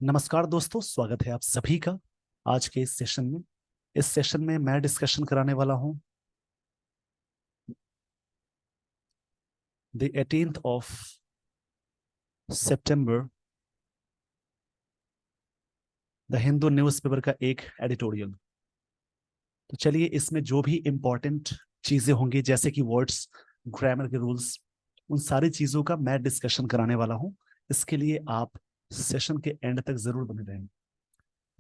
नमस्कार दोस्तों, स्वागत है आप सभी का आज के इस सेशन में। इस सेशन में मैं डिस्कशन कराने वाला हूं the 18th of September the Hindu newspaper का एक एडिटोरियल। तो चलिए, इसमें जो भी इम्पोर्टेंट चीजें होंगी जैसे कि वर्ड्स, ग्रामर के रूल्स, उन सारी चीजों का मैं डिस्कशन कराने वाला हूं। इसके लिए आप सेशन के एंड तक जरूर बने रहें।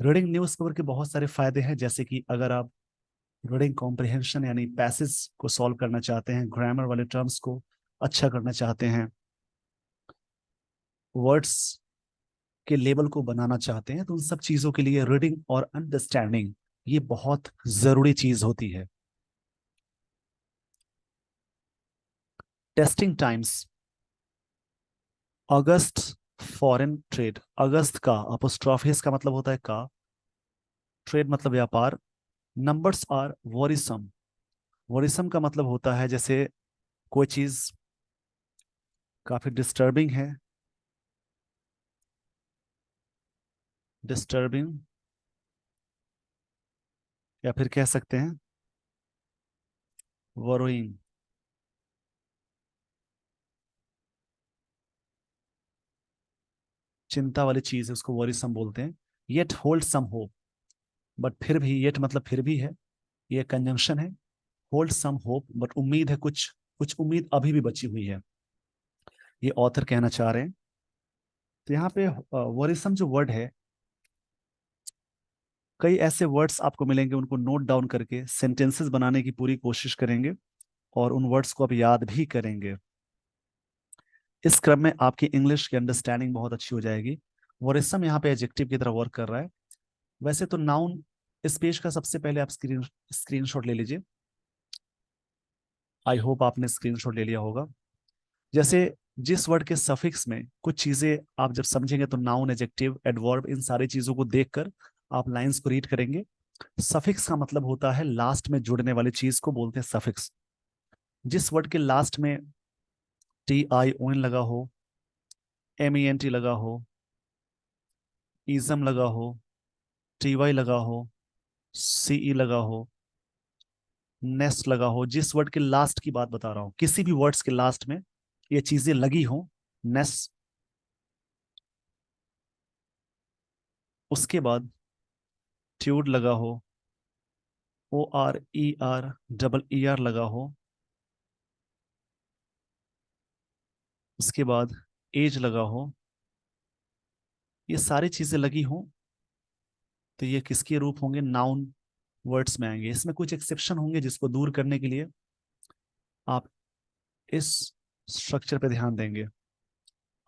रीडिंग न्यूज़पेपर के बहुत सारे फायदे हैं, जैसे कि अगर आप रीडिंग कॉम्प्रिहेंशन यानी पैसेज को सॉल्व करना चाहते हैं, ग्रामर वाले टर्म्स को अच्छा करना चाहते हैं, वर्ड्स के लेबल को बनाना चाहते हैं, तो उन सब चीजों के लिए रीडिंग और अंडरस्टैंडिंग ये बहुत जरूरी चीज होती है। टेस्टिंग टाइम्स, अगस्त फॉरेन ट्रेड, अगस्त का अपोस्ट्रोफिस का मतलब होता है का, ट्रेड मतलब व्यापार, नंबर्स आर वॉरिसम, वॉरिसम का मतलब होता है जैसे कोई चीज काफी डिस्टर्बिंग है, डिस्टर्बिंग, या फिर कह सकते हैं वरोइंग, चिंता वाली चीज है, उसको वॉरिसम बोलते हैं। Yet hold some hope, but फिर भी, येट मतलब फिर भी है, ये कंजंक्शन है। होल्ड सम होप, बट उम्मीद है, कुछ कुछ उम्मीद अभी भी बची हुई है, ये ऑथर कहना चाह रहे हैं। तो यहाँ पे वॉरिसम जो वर्ड है, कई ऐसे वर्ड्स आपको मिलेंगे, उनको नोट डाउन करके सेंटेंसेस बनाने की पूरी कोशिश करेंगे और उन वर्ड्स को आप याद भी करेंगे। इस क्रम में आपकी इंग्लिश की अंडरस्टैंडिंग बहुत अच्छी हो जाएगी। वॉरिसम यहाँ पे एडजेक्टिव की तरह वर्क कर रहा है। वैसे तो नाउन, इस पेज का सबसे पहले आप स्क्रीनशॉट ले लीजिए। आई होप आपने स्क्रीनशॉट ले लिया होगा। जैसे जिस वर्ड के सफिक्स में कुछ चीजें आप जब समझेंगे, तो नाउन, एडजेक्टिव, एडवर्ब, इन सारी चीजों को देखकर आप लाइंस को रीड करेंगे। सफिक्स का मतलब होता है लास्ट में जुड़ने वाली चीज को बोलते हैं सफिक्स। जिस वर्ड के लास्ट में TION लगा हो, MENT लगा हो, इजम लगा हो, TY लगा हो, CE लगा हो, नेस्ट लगा हो, जिस वर्ड के लास्ट की बात बता रहा हूं, किसी भी वर्ड्स के लास्ट में ये चीजें लगी हो, नेस्ट, उसके बाद ट्यूड लगा हो, ORER, लगा हो, उसके बाद एज लगा हो, ये सारी चीजें लगी हो, तो ये किसके रूप होंगे? नाउन वर्ड्स में आएंगे। इसमें कुछ एक्सेप्शन होंगे जिसको दूर करने के लिए आप इस स्ट्रक्चर पे ध्यान देंगे।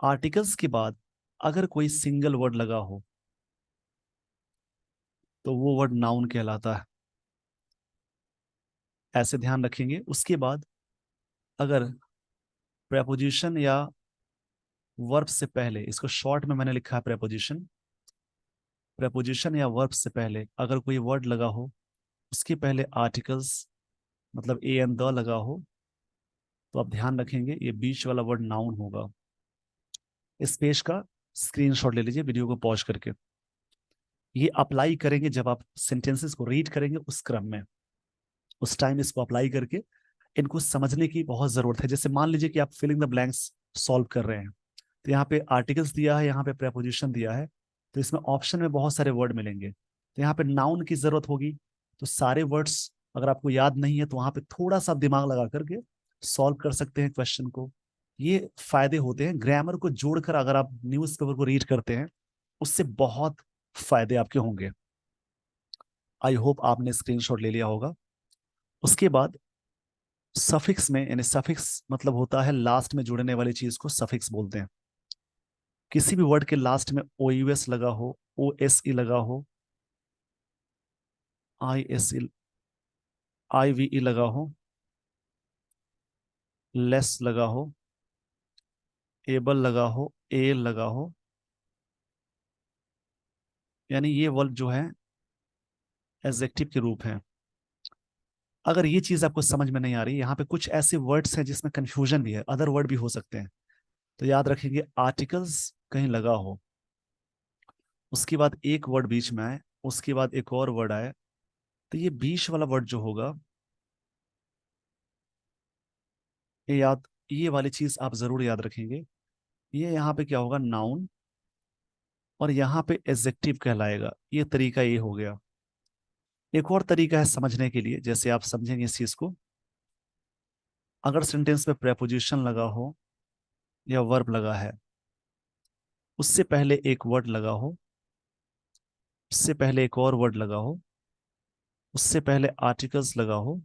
आर्टिकल्स के बाद अगर कोई सिंगल वर्ड लगा हो, तो वो वर्ड नाउन कहलाता है, ऐसे ध्यान रखेंगे। उसके बाद अगर प्रेपोजिशन या वर्ब से पहले, इसको शॉर्ट में मैंने लिखा है प्रेपोजिशन, प्रेपोजिशन या वर्ब से पहले अगर कोई वर्ड लगा हो, उसके पहले आर्टिकल्स मतलब ए एंड द लगा हो, तो आप ध्यान रखेंगे ये बीच वाला वर्ड नाउन होगा। इस पेज का स्क्रीनशॉट ले लीजिए वीडियो को पॉज करके। ये अप्लाई करेंगे जब आप सेंटेंसेस को रीड करेंगे उस क्रम में, उस टाइम इसको अप्लाई करके इनको समझने की बहुत जरूरत है। जैसे मान लीजिए कि आप फिलिंग द ब्लैंक्स सॉल्व कर रहे हैं, तो यहाँ पे आर्टिकल्स दिया है, यहाँ पे प्रेपोजिशन दिया है, तो इसमें ऑप्शन में बहुत सारे वर्ड मिलेंगे, तो यहाँ पे नाउन की जरूरत होगी। तो सारे वर्ड्स अगर आपको याद नहीं है, तो वहां पे थोड़ा सा दिमाग लगा करके सॉल्व कर सकते हैं क्वेश्चन को। ये फायदे होते हैं ग्रामर को जोड़कर, अगर आप न्यूज पेपर को रीड करते हैं, उससे बहुत फायदे आपके होंगे। आई होप आपने स्क्रीनशॉट ले लिया होगा। उसके बाद सफिक्स में, यानी सफिक्स मतलब होता है लास्ट में जुड़ने वाली चीज को सफिक्स बोलते हैं। किसी भी वर्ड के लास्ट में OUS लगा हो, OSE लगा हो, ISE, IVE लगा हो, लेस लगा हो, एबल लगा हो, ए लगा हो, यानी ये वर्ड जो है एडजेक्टिव के रूप है। अगर ये चीज आपको समझ में नहीं आ रही, यहाँ पे कुछ ऐसे वर्ड्स हैं जिसमें कंफ्यूजन भी है, अदर वर्ड भी हो सकते हैं, तो याद रखेंगे आर्टिकल्स कहीं लगा हो, उसके बाद एक वर्ड बीच में आए, उसके बाद एक और वर्ड आए, तो ये बीच वाला वर्ड जो होगा, ये याद, ये वाली चीज आप जरूर याद रखेंगे। ये यहाँ पे क्या होगा, नाउन, और यहाँ पे एडजेक्टिव कहलाएगा। ये तरीका ये हो गया। एक और तरीका है समझने के लिए, जैसे आप समझेंगे इस चीज को। अगर सेंटेंस में प्रेपोजिशन लगा हो या वर्ब लगा है, उससे पहले एक वर्ड लगा हो, उससे पहले एक और वर्ड लगा हो, उससे पहले आर्टिकल्स लगा हो,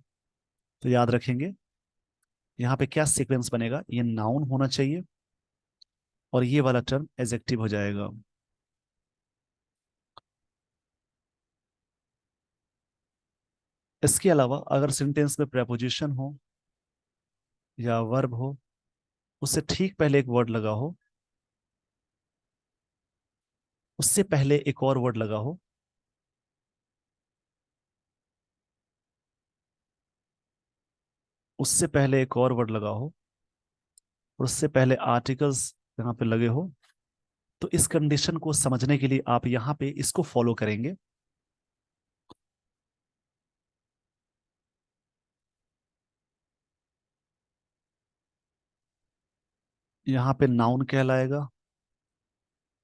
तो याद रखेंगे यहाँ पे क्या सीक्वेंस बनेगा, ये नाउन होना चाहिए और ये वाला टर्म एडजेक्टिव हो जाएगा। इसके अलावा अगर सेंटेंस में प्रेपोजिशन हो या वर्ब हो, उससे ठीक पहले एक वर्ड लगा हो, उससे पहले एक और वर्ड लगा हो, उससे पहले एक और वर्ड लगा हो, और उससे पहले आर्टिकल्स यहाँ पे लगे हो, तो इस कंडीशन को समझने के लिए आप यहाँ पे इसको फॉलो करेंगे। यहाँ पे नाउन कहलाएगा,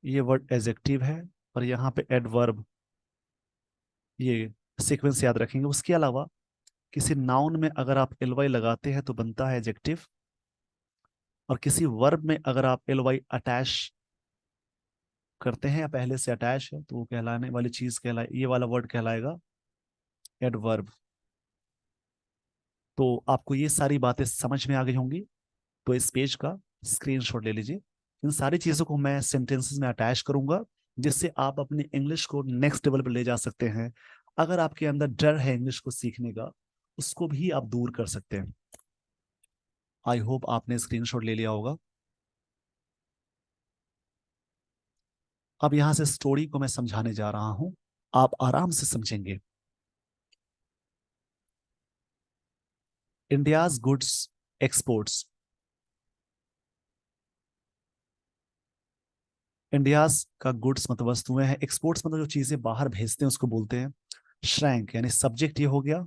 ये वर्ड एडजेक्टिव है, और यहाँ पे एडवर्ब, ये सीक्वेंस याद रखेंगे। उसके अलावा किसी नाउन में अगर आप एल वाई लगाते हैं तो बनता है एडजेक्टिव, और किसी वर्ब में अगर आप एल वाई अटैच करते हैं या पहले से अटैच है, तो वो कहलाने वाली चीज कहलाए, ये वाला वर्ड कहलाएगा एडवर्ब। तो आपको ये सारी बातें समझ में आ गई होंगी। तो इस पेज का स्क्रीनशॉट ले लीजिए। इन सारी चीजों को मैं सेंटेंसेस में अटैच करूंगा, जिससे आप अपनी इंग्लिश को नेक्स्ट लेवल पर ले जा सकते हैं। अगर आपके अंदर डर है इंग्लिश को सीखने का, उसको भी आप दूर कर सकते हैं। आई होप आपने स्क्रीनशॉट ले लिया होगा। अब यहां से स्टोरी को मैं समझाने जा रहा हूं, आप आराम से समझेंगे। India's goods exports. इंडियाज का गुड्स मतलब वस्तुएं हैं, एक्सपोर्ट्स मतलब जो चीजें बाहर भेजते हैं उसको बोलते हैं श्रैंक, यानी सब्जेक्ट ये हो गया,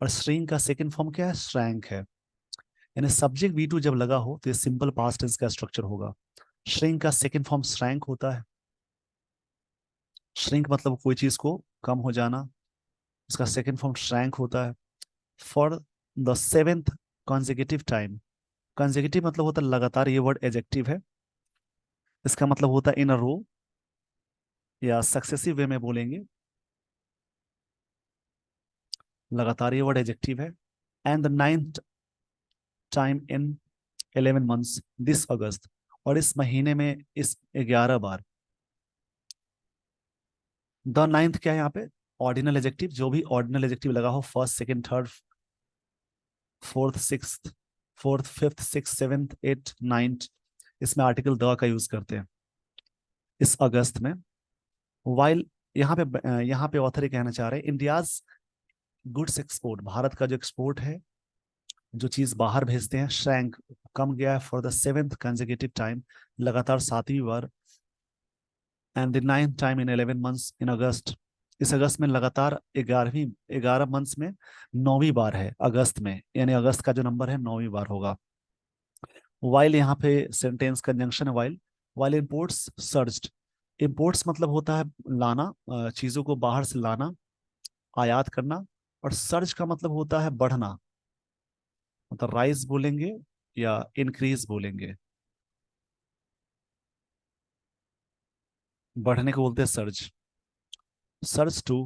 और श्रिंक का सेकंड फॉर्म क्या है, श्रैंक है। यानी सब्जेक्ट वी टू जब लगा हो तो ये सिंपल पास्ट टेंस का स्ट्रक्चर होगा। श्रिंक का सेकंड फॉर्म श्रैंक होता है। श्रिंक मतलब कोई चीज को कम हो जाना, उसका सेकंड फॉर्म श्रैंक होता है। For the seventh consecutive time, consecutive मतलब होता है लगातार, ये वर्ड एडजेक्टिव है। इसका मतलब होता है इन अ रो, या सक्सेसिव वे में बोलेंगे, लगातार ये वर्ड एडजेक्टिव है। And the ninth time in 11 months this August, और इस महीने में इस 11 बार। द नाइन्थ क्या है यहाँ पे, ऑर्डिनल एडजेक्टिव, जो भी ऑर्डिनल एडजेक्टिव लगा हो, first second third fourth sixth, fourth fifth six seventh eight ninth, इसमें आर्टिकल द का यूज करते हैं इस अगस्त में। वाइल, यहाँ पे ऑथर ये कहना चाह रहे हैं इंडियाज गुड्स एक्सपोर्ट, भारत का जो एक्सपोर्ट है, जो चीज बाहर भेजते हैं, श्रैंक कम गया है, for the seventh consecutive time, लगातार 7वीं बार। And the ninth time in 11 months in August, इस अगस्त में लगातार 11 मंथ्स में 9वीं बार है अगस्त में, यानी अगस्त का जो नंबर है 9वीं बार होगा। वाइल यहाँ पे सेंटेंस कंजंक्शन है, while. While imports surged, imports मतलब होता है लाना, चीजों को बाहर से लाना, आयात करना। और सर्ज का मतलब होता है बढ़ना, मतलब राइज बोलेंगे या इंक्रीज बोलेंगे। बढ़ने को बोलते हैं surge. Surge to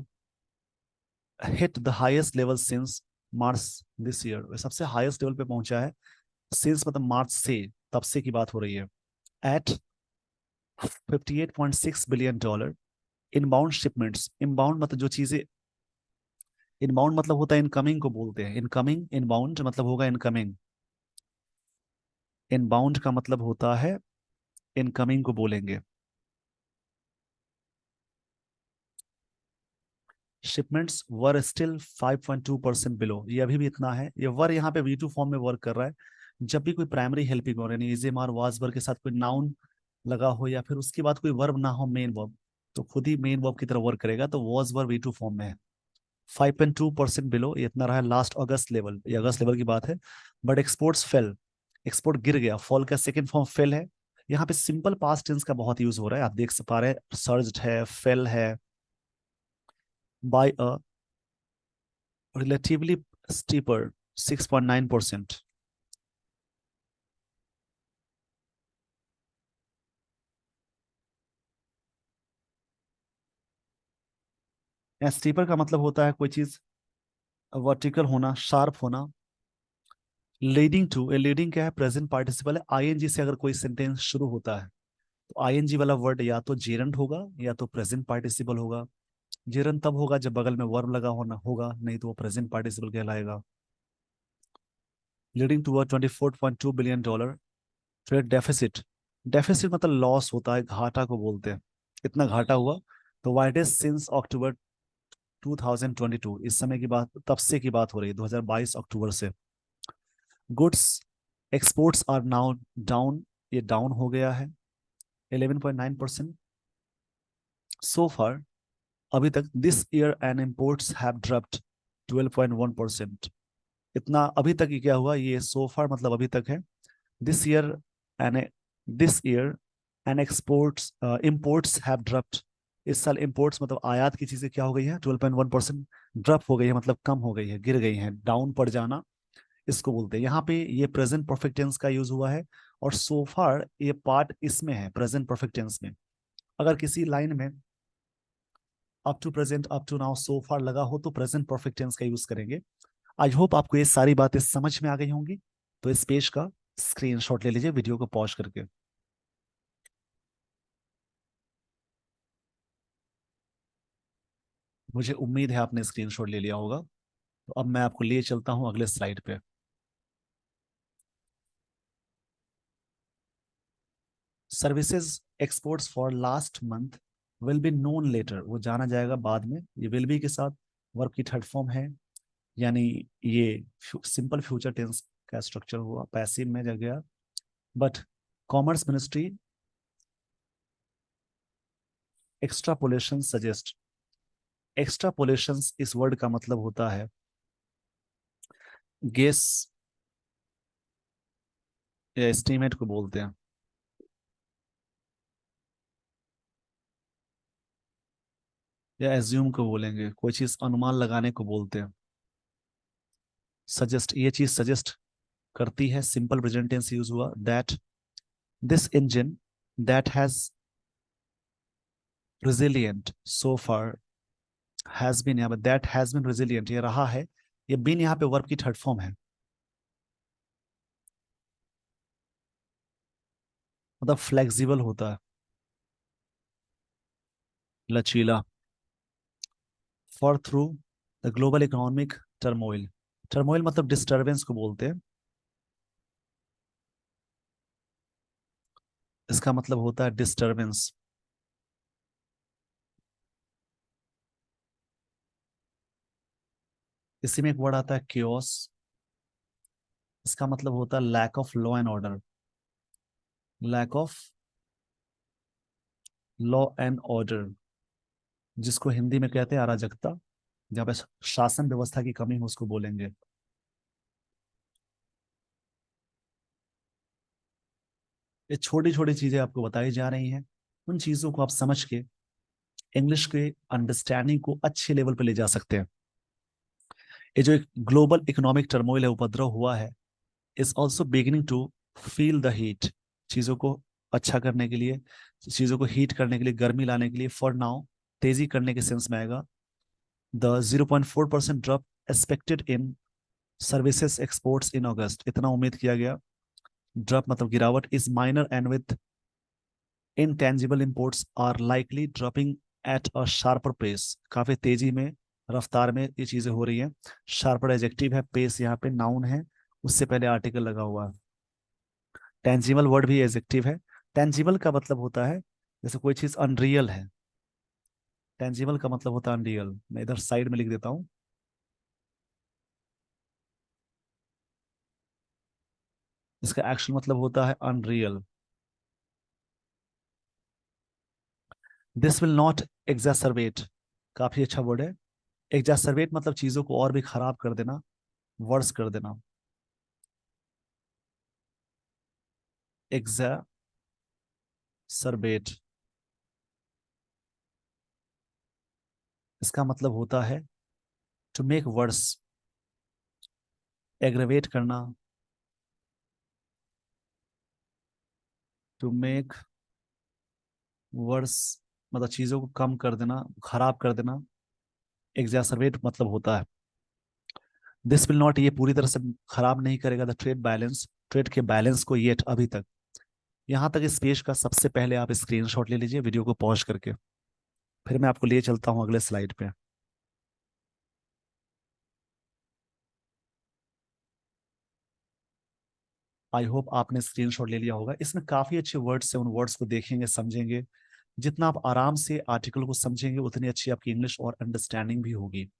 hit the highest level since March this year, सबसे हाईएस्ट लेवल पे पहुंचा है। सिंस मतलब मार्च से, तब से की बात हो रही है। At 58.6 billion dollar. Inbound shipments, inbound मतलब जो चीजें, इनबाउंड मतलब होता है इनकमिंग को बोलते हैं, इनकमिंग, इनबाउंड मतलब होगा इनकमिंग। इनबाउंड का मतलब होता है इनकमिंग को बोलेंगे। शिपमेंट्स वर स्टिल 5.2% बिलो, ये अभी भी इतना है। ये वर यहाँ पे वी टू फॉर्म में वर्क कर रहा है। जब भी कोई प्राइमरी हेल्पिंग हो, यानी is am are was were के साथ कोई नाउन लगा हो, या फिर उसके बाद कोई वर्ब ना हो, मेन वर्ब, तो खुद ही मेन वर्ब की तरह वर्क करेगा, तो वॉज वर V2 फॉर्म में है। 5.2% बिलो, ये इतना रहा लास्ट अगस्त लेवल, ये अगस्त लेवल की बात है। बट एक्सपोर्ट्स फेल, एक्सपोर्ट गिर गया, फॉल का सेकंड फॉर्म फेल है। यहाँ पे सिंपल पास्ट टेंस का बहुत यूज हो रहा है, आप देख पा रहे हैं, सर्ज्ड है, फेल है, by a relatively steeper 6.9%। Steeper का मतलब होता है कोई चीज वर्टिकल होना, शार्प होना। लीडिंग टू, ए लीडिंग क्या है, प्रेजेंट पार्टिसिपल है, आईएनजी से अगर कोई सेंटेंस शुरू होता है तो आईएनजी वाला वर्ड या तो जेरंट होगा या तो प्रेजेंट पार्टिसिपल होगा। जेरंट तब होगा जब बगल में वर्ब लगा होना होगा, नहीं तो वो प्रेजेंट पार्टिसिपल कहलाएगा। Leading to $24.2 billion trade deficit. Deficit मतलब लॉस होता है, घाटा को बोलते हैं, इतना घाटा हुआ। तो वाइडेस्ट सिंस अक्टूबर 2022, इस समय की बात, तब से की बात हो रही है, 2022 अक्टूबर से। Goods exports are now down, ये डाउन हो गया है 11.9% सो फार, अभी तक। This year and imports have dropped 12.1%। इतना अभी तक ही क्या हुआ, ये सो फार मतलब अभी तक है। This year and this year and exports imports have dropped, इस साल इम्पोर्ट्स मतलब आयात की चीजें क्या हो गई है, 12.1% ड्रॉप हो गई है, मतलब कम हो गई है, गिर गई है, डाउन पड़ जाना, इसको बोलते हैं। यहाँ पे ये प्रेजेंट परफेक्ट टेंस का यूज हुआ है, और सो फार ये पार्ट इसमें है प्रेजेंट परफेक्ट टेंस में। अगर किसी लाइन में up to present, up to now, so far लगा हो तो प्रेजेंट परफेक्ट टेंस का यूज करेंगे। आई होप आपको ये सारी बातें समझ में आ गई होंगी। तो इस पेज का स्क्रीनशॉट ले लीजिए वीडियो को पॉज करके। मुझे उम्मीद है आपने स्क्रीनशॉट ले लिया होगा। तो अब मैं आपको लिए चलता हूं अगले स्लाइड पे। Services exports for last month will be known later, वो जाना जाएगा बाद में, ये विल बी के साथ वर्ब की थर्ड फॉर्म है, यानी ये सिंपल फ्यूचर टेंस का स्ट्रक्चर हुआ, पैसिव में जग गया। But commerce ministry extrapolation suggest, extrapolation इस वर्ड का मतलब होता है गेस या एस्टीमेट को बोलते हैं, या एज्यूम को बोलेंगे, कोई चीज अनुमान लगाने को बोलते हैं। सजेस्ट, ये चीज सजेस्ट करती है, सिंपल प्रेजेंट टेंस यूज हुआ, that this engine that has resilient so far has been, यहाँ पे that has been resilient ये रहा है, ये been यहाँ पे वर्ब की थर्ड फॉर्म है, मतलब फ्लेक्सिबल होता है, लचीला। For through the global economic turmoil, turmoil मतलब डिस्टरबेंस को बोलते हैं, इसका मतलब होता है डिस्टरबेंस। इसी में एक वर्ड आता है क्योस, इसका मतलब होता है lack of law and order, lack of law and order, जिसको हिंदी में कहते हैं अराजकता, जहाँ पे शासन व्यवस्था की कमी हो उसको बोलेंगे। ये छोटी छोटी चीजें आपको बताई जा रही हैं, उन चीजों को आप समझ के इंग्लिश के अंडरस्टैंडिंग को अच्छे लेवल पे ले जा सकते हैं। ये जो एक ग्लोबल इकोनॉमिक टर्मोइल है, उपद्रव हुआ है, is also beginning to feel the heat, चीजों को अच्छा करने के लिए, चीजों को हीट करने के लिए, गर्मी लाने के लिए, फॉर नाउ तेजी करने के सेंस में आएगा। The 0.4% drop expected in services exports in August, इतना उम्मीद किया गया, ड्रॉप मतलब गिरावट, is minor and with intangible imports are likely dropping at a sharper pace, काफी तेजी में, रफ्तार में ये चीजें हो रही हैं। शार्पर एडजेक्टिव है, पेस यहाँ पे नाउन है, उससे पहले आर्टिकल लगा हुआ है। टेंजिबल वर्ड भी एडजेक्टिव है। टेंजिबल का मतलब होता है जैसे कोई चीज अनरियल है, टेंजिबल का मतलब होता है अनरियल। मैं इधर साइड में लिख देता हूँ, इसका एक्शन मतलब होता है अनरियल। दिस विल नॉट एग्जैसरबेट, काफी अच्छा वर्ड है। एग्जैसरबेट मतलब चीजों को और भी खराब कर देना, वर्स कर देना। एग्जैसरबेट इसका मतलब होता है टू मेक वर्स, एग्रेवेट करना, टू मेक वर्स मतलब चीजों को कम कर देना, खराब कर देना। एग्जैसरबेट मतलब होता है दिस विल नॉट, ये पूरी तरह से खराब नहीं करेगा द ट्रेड बैलेंस, ट्रेड के बैलेंस को, येट अभी तक। यहां तक इस पेज का सबसे पहले आप स्क्रीनशॉट ले लीजिए वीडियो को पॉज करके, फिर मैं आपको लिए चलता हूं अगले स्लाइड पे। आई होप आपने स्क्रीनशॉट ले लिया होगा। इसमें काफी अच्छे वर्ड्स हैं, उन वर्ड्स को देखेंगे समझेंगे। जितना आप आराम से आर्टिकल को समझेंगे उतनी अच्छी आपकी इंग्लिश और अंडरस्टैंडिंग भी होगी।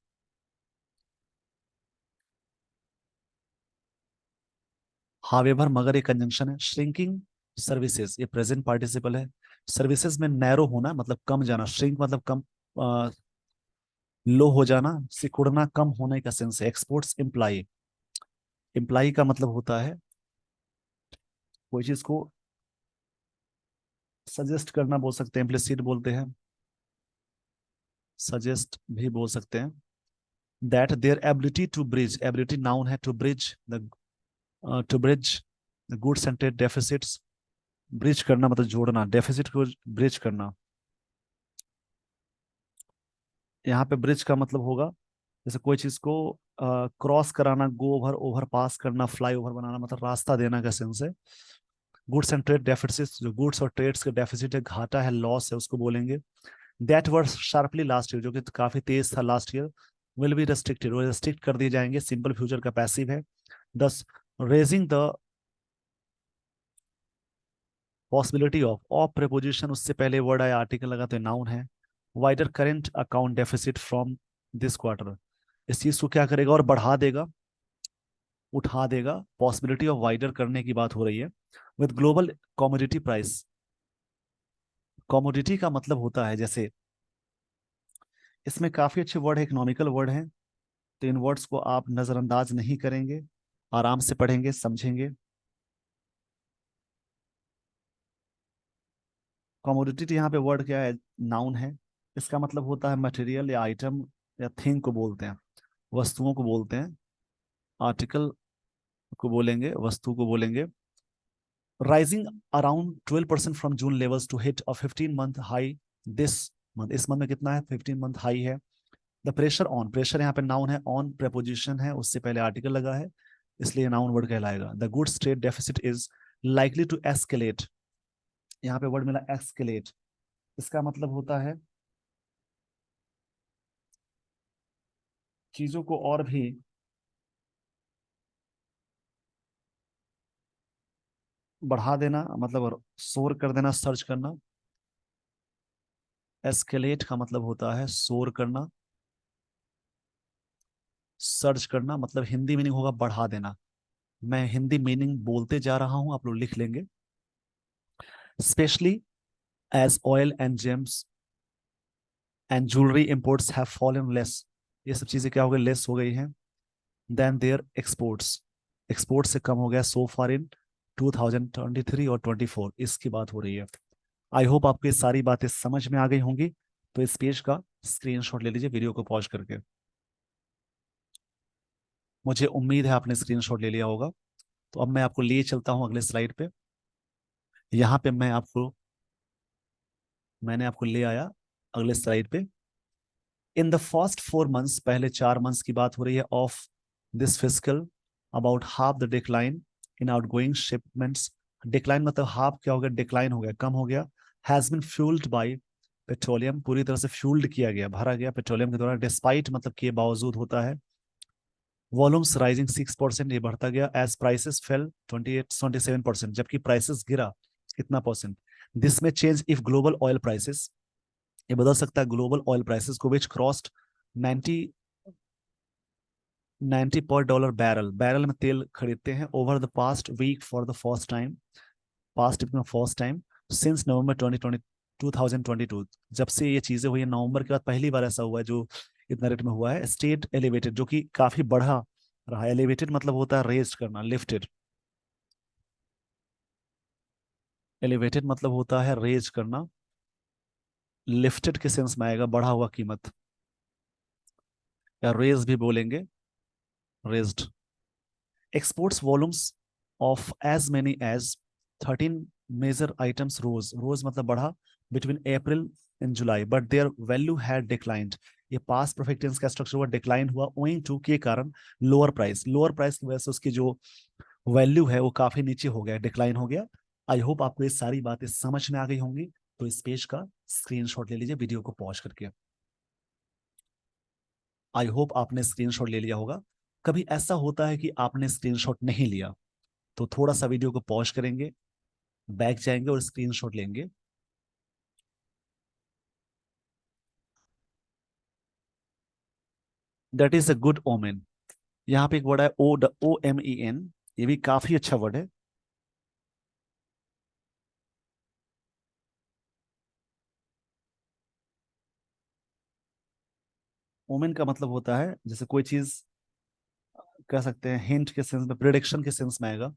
हावेवर मगर एक कंजंक्शन है। श्रिंकिंग सर्विसेज ये प्रेजेंट पार्टिसिपल है। सर्विसेज में नैरो होना मतलब कम जाना, श्रिंक मतलब कम, लो हो जाना, सिकुड़ना, कम होने का सेंस है। एक्सपोर्ट्स इम्प्लाई, इम्प्लाई का मतलब होता है कोई चीज को सजेस्ट करना बोल सकते हैं, इम्प्लिसिट बोलते हैं, सजेस्ट भी बोल सकते हैं। That their ability to bridge, ability noun है, to bridge the, to bridge the goods and trade deficits, bridge करना मतलब जोड़ना, डेफिसिट को ब्रिज करना। यहाँ पे ब्रिज का मतलब होगा जैसे कोई चीज को क्रॉस कराना, गो ओवर, ओवर पास करना, फ्लाई ओवर बनाना, मतलब रास्ता देना का सेंस है। गुड्स एंड ट्रेड डेफिसिट, जो गुड्स और ट्रेड्स के डेफिसिट है, घाटा है, लॉस है, उसको बोलेंगे। That worse sharply last year, जो कि काफी तेज था last year, will be restricted, वो रेस्ट्रिक्ट कर दिए जाएंगे। सिंपल फ्यूचर का पैसिव है। Thus raising the possibility of preposition, उससे पहले वर्ड आया, आर्टिकल लगा तो नाउन है। Wider current account deficit from this quarter, इस चीज को क्या करेगा और बढ़ा देगा, उठा देगा। पॉसिबिलिटी ऑफ वाइडर करने की बात हो रही है। With global commodity price, commodity का मतलब होता है जैसे, इसमें काफी अच्छे वर्ड है, इकोनॉमिकल वर्ड है, तो इन वर्ड्स को आप नजरअंदाज नहीं करेंगे, आराम से पढ़ेंगे समझेंगे। कमोडिटी यहाँ पे वर्ड क्या है, नाउन है। इसका मतलब होता है मटेरियल या आइटम या थिंग को बोलते हैं, वस्तुओं को बोलते हैं। आर्टिकल को बोलेंगे, वस्तु को बोलेंगे। Rising around 12% from June levels to hit a 15 month high this month, इस मंथ में कितना है, 15 मंथ हाई है। द प्रेशर ऑन, प्रेशर यहाँ पे नाउन है, ऑन प्रेपोजिशन है, उससे पहले आर्टिकल लगा है, इसलिए नाउन वर्ड कहलाएगा। The goods trade deficit is likely to escalate, यहाँ पे वर्ड मिला एस्केलेट, इसका मतलब होता है चीजों को और भी बढ़ा देना, मतलब शोर कर देना, सर्च करना। एस्केलेट का मतलब होता है शोर करना, सर्च करना, मतलब हिंदी मीनिंग होगा बढ़ा देना। मैं हिंदी मीनिंग बोलते जा रहा हूं, आप लोग लिख लेंगे। Specially as oil and gems and jewellery imports have fallen less, ये सब चीजें क्या हो गई, लेस हो गई हैं। देन देयर एक्सपोर्ट्स, एक्सपोर्ट से कम हो गया सो फार इन 2023 और 24, इसकी बात हो रही है। आई होप आपको ये सारी बातें समझ में आ गई होंगी। तो इस पेज का स्क्रीनशॉट ले लीजिए वीडियो को पॉज करके। मुझे उम्मीद है आपने स्क्रीनशॉट ले लिया होगा। तो अब मैं आपको लिए चलता हूं अगले स्लाइड पे। यहाँ पे मैंने आपको ले आया अगले स्लाइड पे। इन द फर्स्ट 4 मंथ्स, पहले 4 मंथ्स की बात हो रही है of this physical, about half the decline in outgoing shipments. Decline मतलब हाफ क्या हो गया, डिक्लाइन हो गया, कम हो गया। Has been fuelled by petroleum, पूरी तरह से फ्यूल्ड किया गया, भरा गया पेट्रोलियम के द्वारा। डिस्पाइट मतलब के बावजूद होता है। वॉल्यूम्स राइजिंग 6%, ये बढ़ता गया। एज प्राइसेस फेल 27%, जबकि प्राइसेस गिरा कितना परसेंट। दिस में change if global oil prices, ये बदल सकता है ग्लोबल ऑयल प्राइसेस को, विच क्रॉस्ड 90 90 पर डॉलर बैरल, बैरल में तेल खरीदते हैं, over the past week for the first time, past week में फर्स्ट टाइम सिंस नवंबर 2020, 2022, जब से ये चीजें हुई हैं, नवंबर के बाद पहली बार ऐसा हुआ है जो इतना रेट में हुआ है। स्टेट एलिवेटेड, जो कि काफी बढ़ा रहा है। एलिवेटेड मतलब होता है रेज करना, लिफ्टेड। एलिवेटेड मतलब होता है रेज करना, लिफ्टेड के सेंस में आएगा बढ़ा हुआ कीमत, या रेज भी बोलेंगे, raised. Exports volumes of as many as 13 major items rose, rose मतलब बढ़ा, between April and July, but their value had declined. ये पास परफेक्ट टेंस का स्ट्रक्चर हुआ, डिक्लाइन हुआ ओइंग टू के कारण लोअर प्राइस, लोअर प्राइस की वजह से उसकी जो वैल्यू है वो काफी नीचे हो गया, डिक्लाइन हो गया। आई होप आपको ये सारी बातें समझ में आ गई होंगी। तो इस पेज का स्क्रीनशॉट ले लीजिए वीडियो को पॉज करके। आई होप आपने स्क्रीनशॉट ले लिया होगा। कभी ऐसा होता है कि आपने स्क्रीनशॉट नहीं लिया, तो थोड़ा सा वीडियो को पॉज करेंगे, बैक जाएंगे और स्क्रीनशॉट लेंगे। That is a good omen. यहाँ पे एक वर्ड है OMEN, ये भी काफी अच्छा वर्ड है। ओमेन का मतलब होता है जैसे कोई चीज, कह सकते हैं हिंट के सेंस में, प्रिडिक्शन के सेंस में आएगा।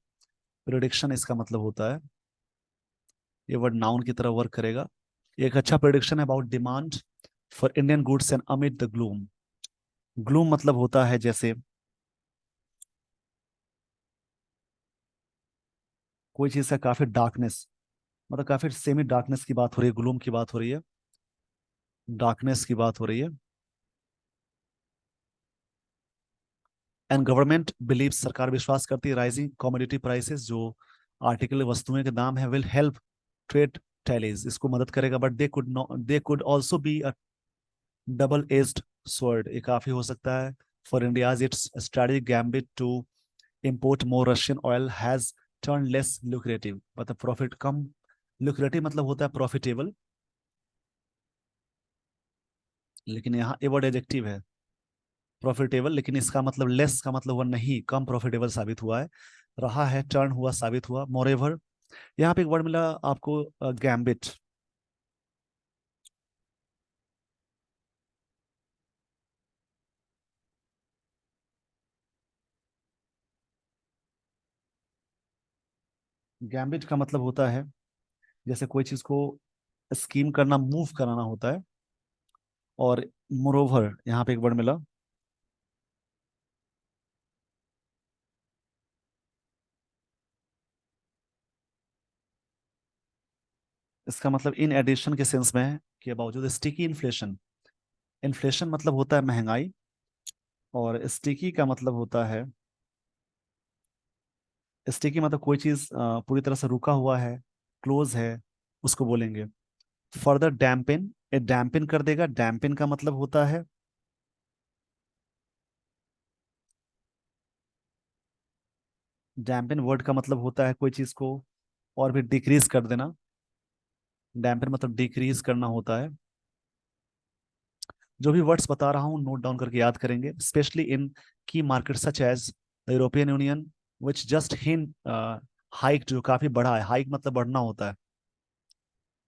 प्रिडिक्शन इसका मतलब होता है, ये वर्ड नाउन की तरह वर्क करेगा। ये एक अच्छा प्रिडिक्शन है about demand for Indian goods and amid the gloom. Gloom मतलब होता है जैसे कोई चीज का काफी डार्कनेस, मतलब काफी सेमी डार्कनेस की बात हो रही है, ग्लूम की बात हो रही है, डार्कनेस की बात हो रही है। एंड गवर्नमेंट बिलीव, सरकार विश्वास करती है, राइजिंग कमोडिटी प्राइसेस, जो आर्टिकल वस्तुओं के दाम है, विल हेल्प ट्रेड टैलीज, इसको मदद करेगा। But they could also be a double edged sword, ये काफी हो सकता है। For India's its strategic gambit to import more Russian oil has turn less lucrative, मतलब प्रॉफिट कम, लुक्रेटिव मतलब होता है प्रॉफिटेबल, लेकिन यहाँ ए वर्ड एडजेक्टिव है प्रॉफिटेबल, लेकिन इसका मतलब लेस का मतलब हुआ नहीं, कम प्रॉफिटेबल साबित हुआ है, रहा है, टर्न हुआ, साबित हुआ। मोरेवर, यहाँ पे एक वर्ड मिला आपको, गैम्बिट। गैम्बिट का मतलब होता है जैसे कोई चीज को स्कीम करना, मूव कराना होता है। और मोरोवर यहाँ पे एक वर्ड मिला, इसका मतलब इन एडिशन के सेंस में है कि बावजूद स्टिकी इन्फ्लेशन, इन्फ्लेशन मतलब होता है महंगाई, और स्टिकी का मतलब होता है, स्टिकी मतलब कोई चीज पूरी तरह से रुका हुआ है, क्लोज है, उसको बोलेंगे। फर्दर डैम्पिन, ये डैम्पिन कर देगा, डैम्पिन का मतलब होता है, डैम्पिन वर्ड का मतलब होता है कोई चीज को और भी डिक्रीज कर देना। डैम्पिन मतलब डिक्रीज करना होता है। जो भी वर्ड्स बता रहा हूँ नोट डाउन करके याद करेंगे, specially in key market such as the European Union, which just हिन हाइक, जो काफी बढ़ा है, हाइक मतलब बढ़ना होता है।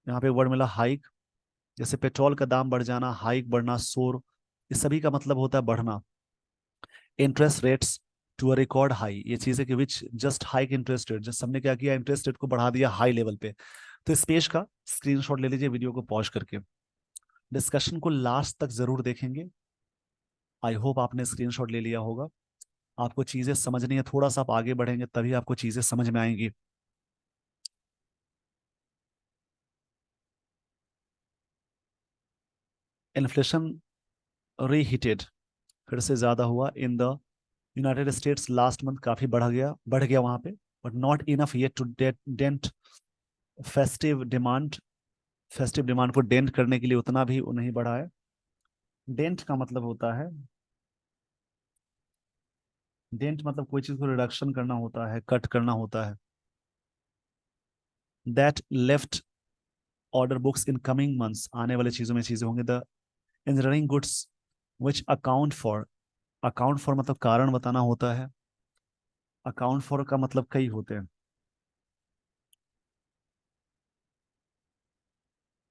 यहाँ पे वर्ड मिला हाइक, जैसे पेट्रोल का दाम बढ़ जाना, हाइक बढ़ना, शोर, इस सभी का मतलब होता है बढ़ना। Interest rates to a record high, ये चीज है कि which just hike interest rate, just हमने क्या किया, इंटरेस्ट रेट को बढ़ा दिया हाई लेवल पे। तो इस पेज का स्क्रीनशॉट ले लीजिए वीडियो को पॉज करके। डिस्कशन को लास्ट तक जरूर देखेंगे। आई होप आपने स्क्रीनशॉट ले लिया होगा। आपको चीजें समझनी है, थोड़ा सा आप आगे बढ़ेंगे तभी आपको चीजें समझ में आएंगी। इन्फ्लेशन रीहीटेड, फिर से ज्यादा हुआ in the United States last month, काफी बढ़ गया वहां पे, but not enough yet to dent festive demand, festive demand को डेंट करने के लिए उतना भी नहीं बढ़ा है। डेंट का मतलब होता है, डेंट मतलब कोई चीज को रिडक्शन करना होता है, कट करना होता है। That left order books in coming months, आने वाले चीजों में चीजें होंगी। The engineering goods which account for, account for मतलब कारण बताना होता है, अकाउंट फॉर का मतलब कई होते हैं।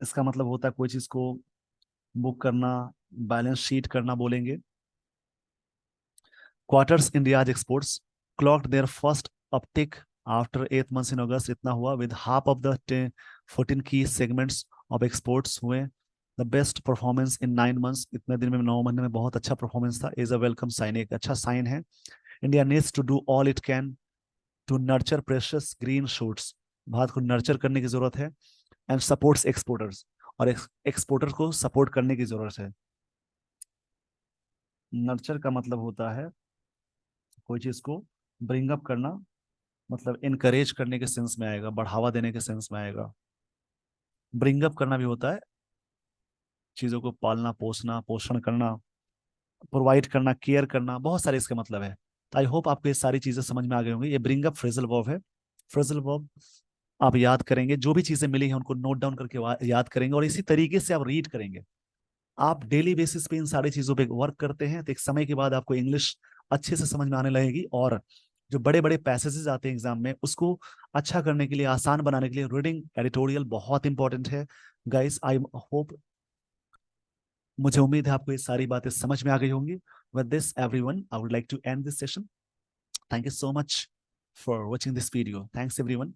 इसका मतलब होता है कोई चीज को बुक करना, बैलेंस शीट करना बोलेंगे। Quarters India's exports clocked their first uptick after 8 months in August, इतना हुआ with half of the 14 key segments of exports हुए the best performance in 9 months, इतने दिन में 9 महीने में बहुत अच्छा परफॉर्मेंस था, इज अ वेलकम साइन, एक अच्छा साइन है। India needs to do all it can to nurture precious green shoots, Bharat को नर्चर करने की जरूरत है, एंड सपोर्ट्स एक्सपोर्टर्स, और एक्सपोर्टर को सपोर्ट करने की जरूरत है। नर्चर का मतलब होता है कोई चीज को ब्रिंग अप करना, मतलब इनकरेज करने के सेंस में आएगा, बढ़ावा देने के सेंस में आएगा। ब्रिंग अप करना भी होता है चीजों को पालना, पोसना, पोषण करना, प्रोवाइड करना, केयर करना, बहुत सारे इसके मतलब है। तो आई होप आपको ये सारी चीजें समझ में आ गई होंगी। ये ब्रिंग अप फ्रेजल वर्ब है। फ्रेजल वर्ब आप याद करेंगे, जो भी चीजें मिली हैं उनको नोट डाउन करके याद करेंगे, और इसी तरीके से आप रीड करेंगे। आप डेली बेसिस पे इन सारी चीजों पे वर्क करते हैं तो एक समय के बाद आपको इंग्लिश अच्छे से समझ में आने लगेगी, और जो बड़े बड़े पैसेजेस आते हैं एग्जाम में उसको अच्छा करने के लिए, आसान बनाने के लिए रीडिंग एडिटोरियल बहुत इंपॉर्टेंट है। गाइस आई होप, मुझे उम्मीद है आपको ये सारी बातें समझ में आ गई होंगी। With this everyone I would like to end this session. Thank you so much for watching this video. Thanks everyone.